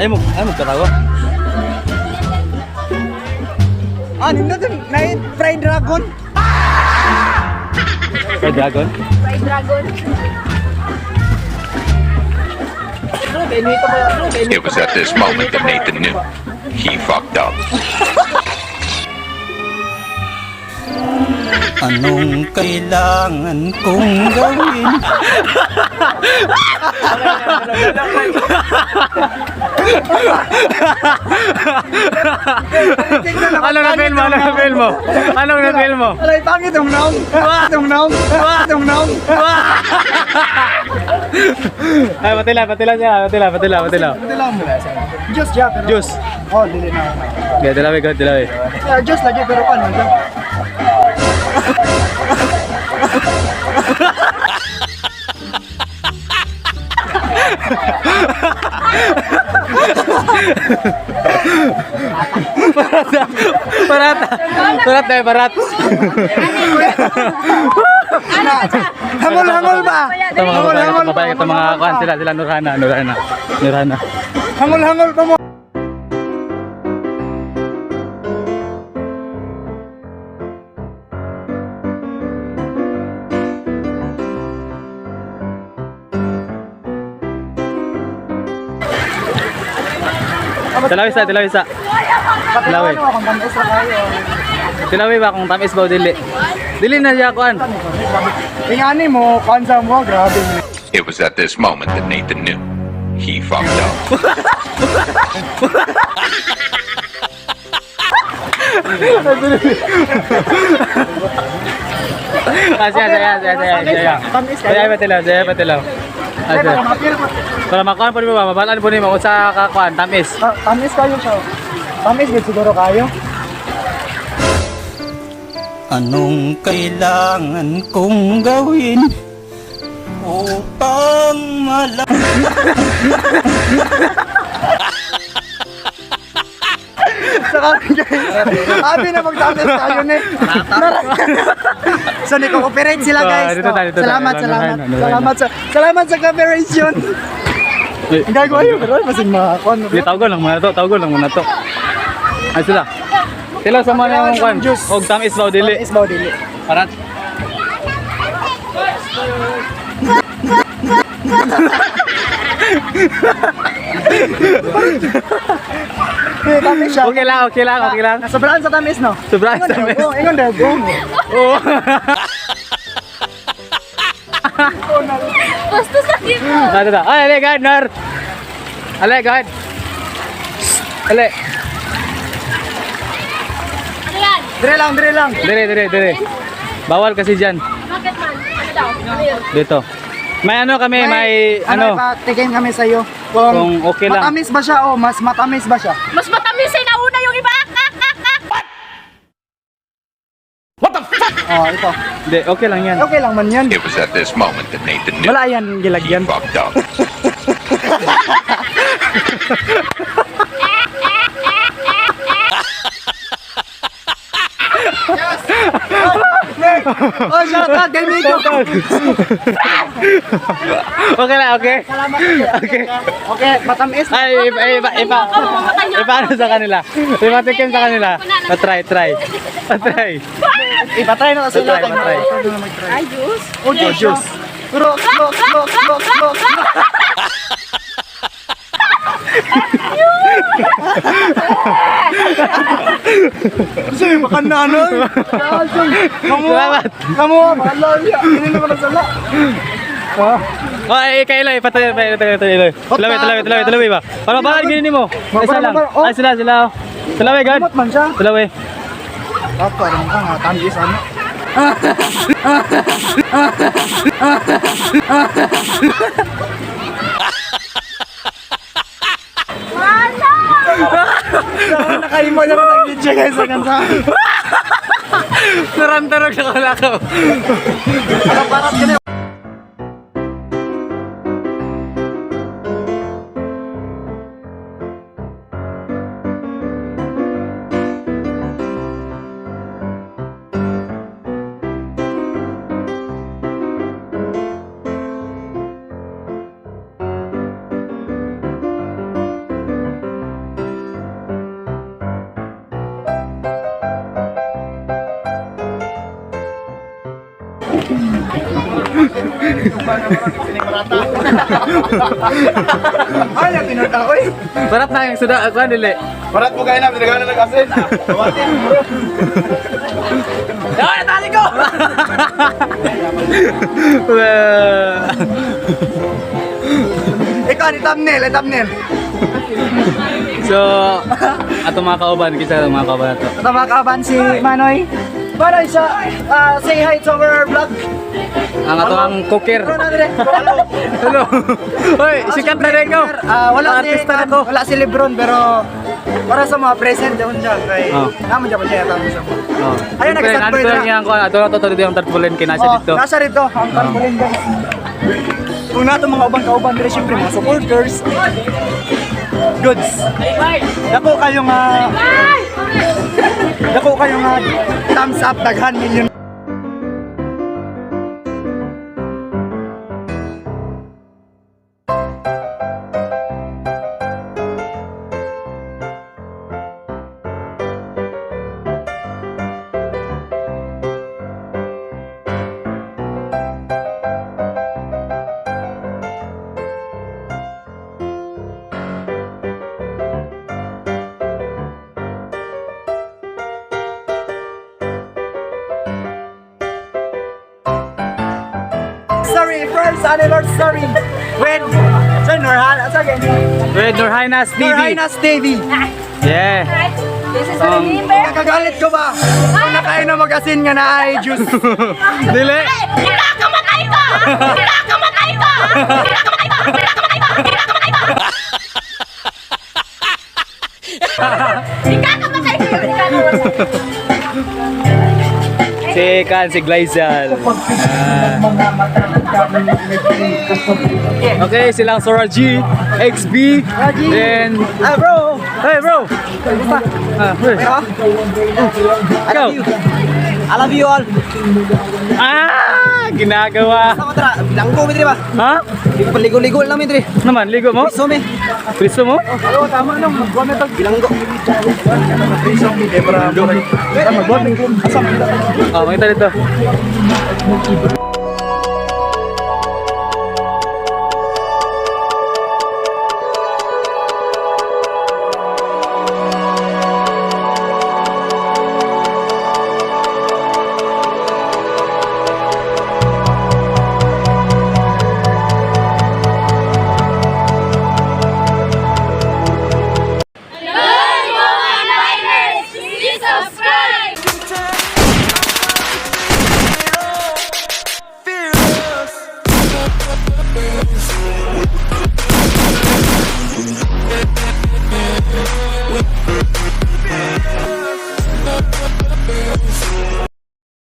Ay mo katawa. Nindot na fried dragon. Fried dragon? Fried dragon. It was at this moment that Nathan knew he fucked up. Anong kailangan kong gawin? Anong na-fail mo? Anong na-fail mo? Anong na-fail mo? Alay, pangit ang naong. Itong naong. Itong naong. Ay, patilaw siya. Patilaw. Patilaw mo. Juice siya, pero... Juice. Oh, dili na. Okay, tilaw. Juice lagi, pero ano dyan? Barat. Hangol ba? Ito mga kuhan sila Nurhana. Hangol pa mo. Tilaw isa. Tilawi ba kung tamis ba o dili? Dili na siya kuhan. Tingani mo, kansa mo, grabe. It was at this moment that Nathan knew he fucked up. Saya. Patilaw. Para makuhan po niyo ba? Mabalaan po niyo kung sa kakuhan, tamis. Tamis kayo siya. Tamis din siguro kayo. Anong kailangan kong gawin upang Abi na magtamis tayo ni. So ni-cooperate sila guys. Dito. Salamat sa cooperation. Ang gagawa yun, pero masing makakon. Di tawgon lang muna to. Ay sila. Sila sa mga kuhan. Og tamis ba o dili? Tamis ba o dili? Parat. Tamis siya. Okay lang. Sobrang sa tamis, no? Sobrang sa tamis. Ingon daw, go. Oo. Gusto sakit mo. Ada. Ale guard, Nar. Ale guard. Ale. Ano yan? Dire lang. Dire. Bawal kasi diyan. Bakit man? Ano daw? Ano yun? Dito. May ano kami, may ano. Tingin kami sa iyo. Kung okay lang. Matamis ba siya o mas matamis ba siya? Mas matamis ay nauna yung iba. Oh, ito. Hindi, okay lang yan. Okay lang man yan. It was at this moment that Nathan knew Wala yan he gilagyan. fucked up. Oh, shout out kay Miko. Okay lang, okay. Salamat. Okay, matamis. Ay, ipaano sa kanila? Ipatikim sa kanila. Try. Ipatry na kasi Try. Ay, juice. Oh, juice. Look. Kasi makan na ano. Salamat. Kamu, makalaya. Hindi naman na sala. Ay, kayo lang, ipatay. Talawi ba? Para ba gini mo? Isa lang. Ay, sila. Talawi, guard. Kamot man siya. Talawi. Apa, rin ka nga. Tangis ano. Nakaimo na ko nag-DJ guys sa kansa. Narantarog siya kalakaw. Parat ka na. Ay, ang tinuta ko eh. Barat na yung sudah ako dili. Barat mo kayo na, pinagawa na nag-asin. Ay, tali ko. Ikaw, ni thumbnail. So, ato mga kauban, kisa mga kauban na to. Ito mga kaban si Manoy. Manoy siya, say hi to our vlog. Ang ato ang cooker. Hello. Hello. Hoy, sikat na rin ko. Wala si Artista na ko. wala si Lebron pero para sa mga present doon siya kay Oh. naman siya tama siya. Oh. Ayun, Siyempre, nag-start nandito na. lang yung ato dito yung tarpaulin kinasa Oh, dito. nasa rito ang tarpaulin guys. Kung nato mga uban-kauban dire syempre mga supporters. Goods. Dako kayong thumbs up daghan million. Sorry, first anniversary with With Nur Hainas TV. Hainas TV. Yeah. This is our neighbor. Nakagalit ko ba? Kung nakain na mag-asin nga na ay juice. Dili. Ikakamatay ka! Ikakamatay ka! Ikakamatay ka! Ikakamatay ka! Ikakamatay ka! Ikakamatay ka! Si Glyzal. Okay, silang Sora G, XB, then... Bro! Hey bro! Hey. Ikaw? I love you all. Ginagawa. Sama tara, bilanggo mi dire ba? Ha? Paligo-ligo namin dire. Naman, ligo mo? So me. Priso mo? Oo, tama nang magbuwan na tag bilanggo. Para magbuwan. Asam. Oh, makita dito.